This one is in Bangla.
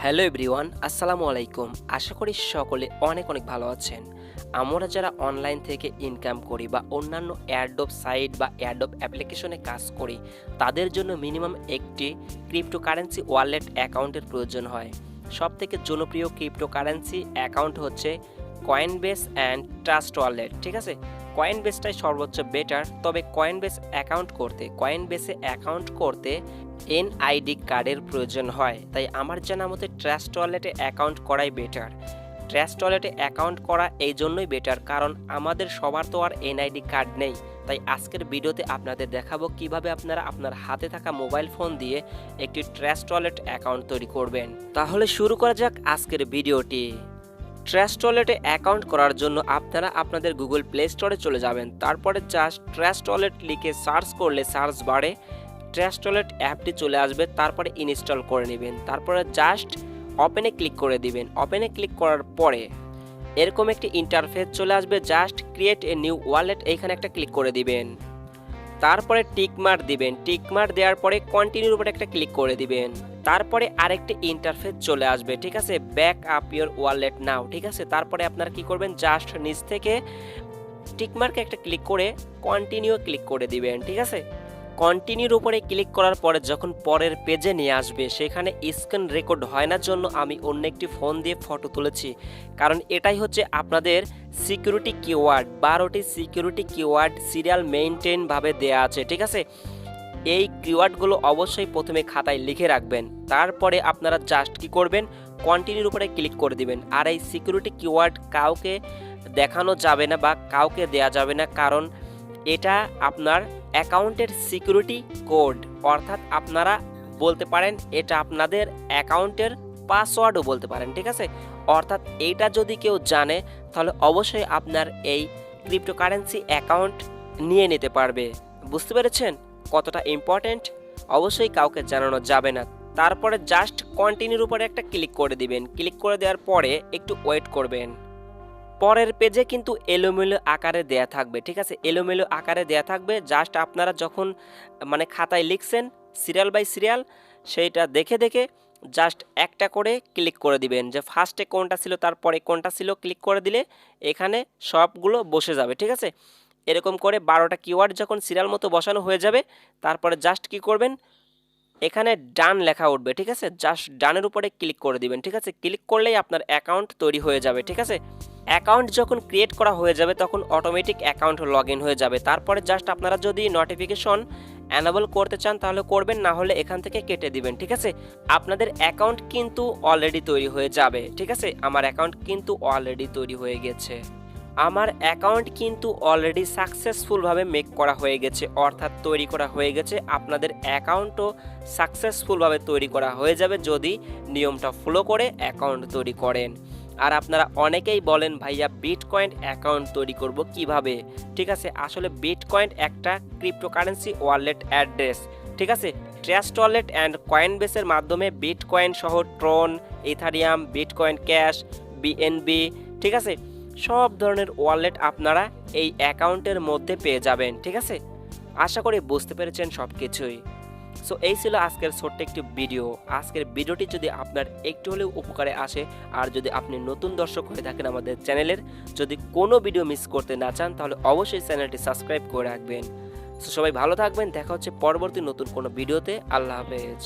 হ্যালো এভরিওয়ান, আসসালামু আলাইকুম। আশা করি সকলে অনেক ভালো আছেন। আমরা যারা অনলাইন থেকে ইনকাম করি বা অন্যান্য এয়ারড্রপ সাইট বা এয়ারড্রপ অ্যাপ্লিকেশনে কাজ করি, তাদের জন্য মিনিমাম একটি ক্রিপ্টোকারেন্সি ওয়ালেট অ্যাকাউন্টের প্রয়োজন হয়। সবথেকে জনপ্রিয় ক্রিপ্টোকারেন্সি অ্যাকাউন্ট হচ্ছে কয়েনবেস অ্যান্ড ট্রাস্ট ওয়ালেট। ঠিক আছে, কয়েনবেসটাই সর্বোচ্চ বেটার। তবে কয়েনবেসে অ্যাকাউন্ট করতে এনআইডি কার্ডের প্রয়োজন হয়। তাই আমার জানা মতে ট্রাস্ট ওয়ালেটে অ্যাকাউন্ট করাই বেটার। ট্রাস্ট ওয়ালেটে অ্যাকাউন্ট করা এই জন্যই বেটার, কারণ আমাদের সবার তো আর এনআইডি কার্ড নেই। তাই আজকের ভিডিওতে আপনাদের দেখাবো কিভাবে আপনারা আপনার হাতে থাকা মোবাইল ফোন দিয়ে একটি ট্রাস্ট ওয়ালেট অ্যাকাউন্ট তৈরি করবেন। তাহলে শুরু করা যাক আজকের ভিডিওটি। ট্রাস্ট ওয়ালেটে অ্যাকাউন্ট করার জন্য আপনারা আপনাদের গুগল প্লে স্টোরে চলে যাবেন। তারপরে জাস্ট ট্রাস্ট ওয়ালেট লিখে সার্চ করলে সার্চ বারে ট্রাস্ট ওয়ালেট অ্যাপটি চলে আসবে। তারপরে ইনস্টল করে নেবেন। তারপরে জাস্ট ওপেনে ক্লিক করে দিবেন। ওপেনে ক্লিক করার পরে এরকম একটি ইন্টারফেস চলে আসবে। Just create a new wallet, এইখানে একটা ক্লিক করে দিবেন। তারপরে টিকমার্ক দিবেন। টিকমার্ক দেওয়ার পরে কন্টিনিউর উপরে একটা ক্লিক করে দিবেন। তারপরে আরেকটি ইন্টারফেস চলে আসবে। ঠিক আছে, ব্যাক আপ ইওর ওয়ালেট নাও। ঠিক আছে, তারপরে আপনারা কি করবেন, জাস্ট নিচ থেকে টিকমার্কে একটা ক্লিক করে কন্টিনিউ ক্লিক করে দিবেন। ঠিক আছে, কন্টিনিউর উপরে ক্লিক করার পরে যখন পরের পেজে নিয়ে আসবে, সেখানে স্ক্রিন রেকর্ড হয় না জন্য আমি অন্য একটি ফোন দিয়ে ফটো তুলেছি, কারণ এটাই হচ্ছে আপনাদের সিকিউরিটি কিওয়ার্ড। 12টি সিকিউরিটি কিওয়ার্ড সিরিয়াল মেইনটেইনভাবে দেয়া আছে। ঠিক আছে, এই কিওয়ার্ডগুলো অবশ্যই প্রথমে খাতায় লিখে রাখবেন। তারপরে আপনারা জাস্ট কি করবেন, কন্টিনিউর উপরে ক্লিক করে দিবেন। আর এই সিকিউরিটি কিওয়ার্ড কাউকে দেখানো যাবে না বা কাউকে দেয়া যাবে না, কারণ এটা আপনার অ্যাকাউন্টের সিকিউরিটি কোড, অর্থাৎ আপনারা বলতে পারেন এটা আপনাদের অ্যাকাউন্টের পাসওয়ার্ডও বলতে পারেন। ঠিক আছে, অর্থাৎ এইটা যদি কেউ জানে তাহলে অবশ্যই আপনার এই ক্রিপ্টোকারেন্সি অ্যাকাউন্ট নিয়ে নিতে পারবে। বুঝতে পেরেছেন কতটা ইম্পর্ট্যান্ট? অবশ্যই কাউকে জানানো যাবে না। তারপরে জাস্ট কন্টিনিউর উপরে একটা ক্লিক করে দিবেন। ক্লিক করে দেওয়ার পরে একটু ওয়েট করবেন। পরের পেজে কিন্তু এলোমেলো আকারে দেয়া থাকবে। ঠিক আছে, এলোমেলো আকারে দেয়া থাকবে। জাস্ট আপনারা যখন খাতায় লিখছেন সিরিয়াল বাই সিরিয়াল, সেইটা দেখে জাস্ট একটা করে ক্লিক করে দিবেন, যে ফার্স্টে কোনটা ছিল তারপরে কোনটা ছিল, ক্লিক করে দিলে এখানে সবগুলো বসে যাবে। ঠিক আছে, এরকম করে 12টা কিওয়ার্ড যখন সিরিয়াল মতো বসানো হয়ে যাবে, তারপরে জাস্ট কি করবেন, এখানে ডান লেখা উঠবে। ঠিক আছে, জাস্ট ডানের উপরে ক্লিক করে দিবেন। ঠিক আছে, ক্লিক করলেই আপনার অ্যাকাউন্ট তৈরি হয়ে যাবে। ঠিক আছে, অ্যাকাউন্ট যখন ক্রিয়েট করা হয়ে যাবে তখন অটোমেটিক অ্যাকাউন্ট লগ ইন হয়ে যাবে। তারপরে জাস্ট আপনারা যদি নোটিফিকেশন অ্যানেবল করতে চান তাহলে করবেন, না হলে এখান থেকে কেটে দিবেন। ঠিক আছে, আপনাদের অ্যাকাউন্ট কিন্তু অলরেডি তৈরি হয়ে যাবে। ঠিক আছে, আমার অ্যাকাউন্ট কিন্তু অলরেডি তৈরি হয়ে গেছে। আমার অ্যাকাউন্ট কিন্তু অলরেডি সাকসেসফুলভাবে মেক করা হয়ে গেছে, অর্থাৎ তৈরি করা হয়ে গেছে। আপনাদের অ্যাকাউন্টও সাকসেসফুলভাবে তৈরি করা হয়ে যাবে যদি নিয়মটা ফলো করে অ্যাকাউন্ট তৈরি করেন। আর আপনারা অনেকেই বলেন ভাইয়া বিটকয়েন অ্যাকাউন্ট তৈরি করব কিভাবে? ঠিক আছে, আসলে বিটকয়েন একটা ক্রিপ্টোকারেন্সি ওয়ালেট অ্যাড্রেস। ঠিক আছে, ট্রাস্ট ওয়ালেট অ্যান্ড কয়েনবেসের মাধ্যমে বিটকয়েন সহ ট্রন, ইথারিয়াম, বিটকয়েন ক্যাশ, বিএনবি, ঠিক আছে, সব ধরনের ওয়ালেট আপনারা এই অ্যাকাউন্টের মধ্যে পেয়ে যাবেন। ঠিক আছে, আশা করি বুঝতে পেরেছেন সব কিছুই। সো এই ছিল আজকের ছোট্ট একটি ভিডিও। আজকের ভিডিওটি যদি আপনার একটু হলেও উপকারে আসে, আর যদি আপনি নতুন দর্শক হয়ে থাকেন আমাদের চ্যানেলের, যদি কোনো ভিডিও মিস করতে না চান তাহলে অবশ্যই চ্যানেলটি সাবস্ক্রাইব করে রাখবেন। সো সবাই ভালো থাকবেন, দেখা হচ্ছে পরবর্তী নতুন কোনো ভিডিওতে। আল্লাহ হাফেজ।